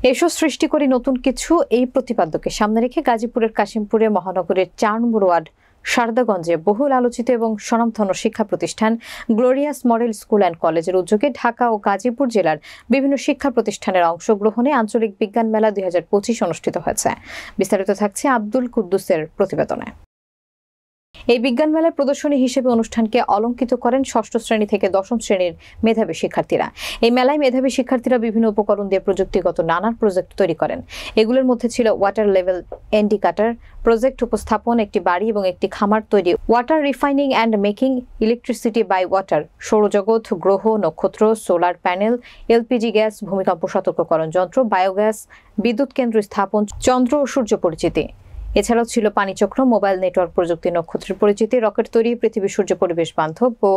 এসো সৃষ্টি করি নতুন কিছু, এই প্রতিপাদ্যকে সামনে রেখে গাজীপুরের কাশিমপুরে মহানগরের ৪ নম্বর ওয়ার্ড শারদাগঞ্জে বহুল আলোচিত এবং স্বনামধন্য শিক্ষা প্রতিষ্ঠান গ্লোরিয়াস মডেল স্কুল অ্যান্ড কলেজের উদ্যোগে ঢাকা ও গাজীপুর জেলার বিভিন্ন শিক্ষা প্রতিষ্ঠানের অংশগ্রহণে আঞ্চলিক বিজ্ঞান মেলা ২০২৫ অনুষ্ঠিত হয়েছে। বিস্তারিত থাকছে আব্দুল কুদ্দুসের প্রতিবেদনে। এই বিজ্ঞান মেলার প্রদর্শনী হিসেবে অনুষ্ঠানকে অলংকৃত করেন ষষ্ঠ শ্রেণী থেকে দশম শ্রেণীর মেধাবী শিক্ষার্থীরা। এই মেলায় মেধাবী শিক্ষার্থীরা বিভিন্ন উপকরণ দিয়ে প্রযুক্তিগত নানান প্রজেক্ট তৈরি করেন। এগুলোর মধ্যে ছিল ওয়াটার লেভেল ইন্ডিকেটর প্রজেক্ট উপস্থাপন, একটি বাড়ি এবং একটি খামার তৈরি, water refining and making electricity by water, সৌরজগৎ, গ্রহ, নক্ষত্র, সোলার প্যানেল, এলপিজি গ্যাস, ভূমিকম্প সতর্ককরণ যন্ত্র, বায়োগ্যাস, বিদ্যুৎ কেন্দ্র স্থাপন, চন্দ্র ও সূর্য পরিচিতি। এছাড়াও ছিল পানিচক্র, মোবাইল নেটওয়ার্ক প্রযুক্তি, নক্ষত্রের পরিচিতি, রকেট তৈরি, পৃথিবী সূর্য পরিবেশ বান্ধব ও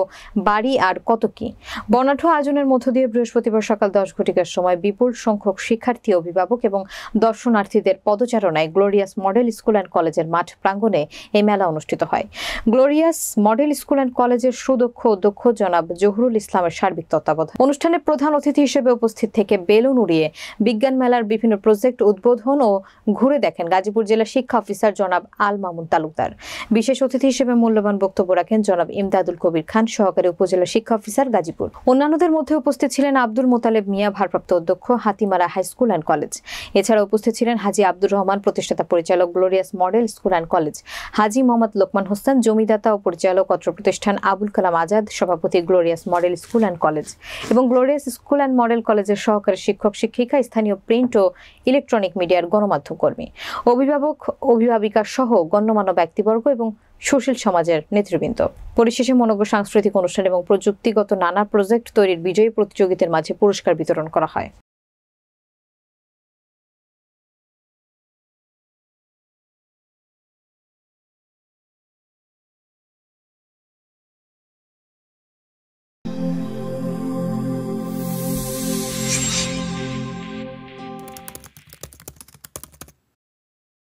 বাড়ি আর কত কি। বর্ণাঢ্য আয়োজনের মধ্য দিয়ে বৃহস্পতিবার সকাল 10 ঘটিকার সময় বিপুল সংখ্যক শিক্ষার্থী, অভিভাবক এবং দর্শনার্থীদের পদচারণায় গ্লোরিয়াস মডেল স্কুল অ্যান্ড কলেজের মাঠ প্রাঙ্গণে এই মেলা অনুষ্ঠিত হয়। গ্লোরিয়াস মডেল স্কুল অ্যান্ড কলেজের সুদক্ষ অধ্যক্ষ জনাব জহুরুল ইসলামের সার্বিক তত্ত্বাবধানে অনুষ্ঠানে প্রধান অতিথি হিসেবে উপস্থিত থেকে বেলুন উড়িয়ে বিজ্ঞান মেলার বিভিন্ন প্রজেক্ট উদ্বোধন ও ঘুরে দেখেন গাজীপুর জেলা শিক্ষা অফিসার জনাব আল মামুন তালুকদার। বিশেষ অতিথি হিসেবে মূল্যবান বক্তব্য রাখেন জনাব ইমদাদুল কবির খান, সহকারী উপজেলা শিক্ষা অফিসার গাজীপুর। অন্যান্যদের মধ্যে উপস্থিত ছিলেন আব্দুল মোতালেব মিয়া, ভারপ্রাপ্ত অধ্যক্ষ Hatimara high school and college. এছাড়া উপস্থিত ছিলেন হাজি আব্দুর রহমান, প্রতিষ্ঠাতা পরিচালক glorious model school and college, Haji Mohammad Lokman Hossain, জমিদাতা ও পরিচালক অত্র প্রতিষ্ঠান আবুল কালাম আজাদ, সভাপতি glorious model school and college এবং গ্লোরিয়াস স্কুল অ্যান্ড মডেল কলেজের সহকারী শিক্ষক শিক্ষিকা, স্থানীয় প্রিন্ট ও ইলেকট্রনিক মিডিয়ার গণমাধ্যম কর্মী, অভিভাবক, অভিভাবিকা সহ গণ্যমান্য ব্যক্তিবর্গ এবং সুশীল সমাজের নেতৃবৃন্দ। পরিশেষে মনোজ্ঞ সাংস্কৃতিক অনুষ্ঠান এবং প্রযুক্তিগত নানা প্রজেক্ট তৈরির বিজয়ী প্রতিযোগীদের মাঝে পুরস্কার বিতরণ করা হয়।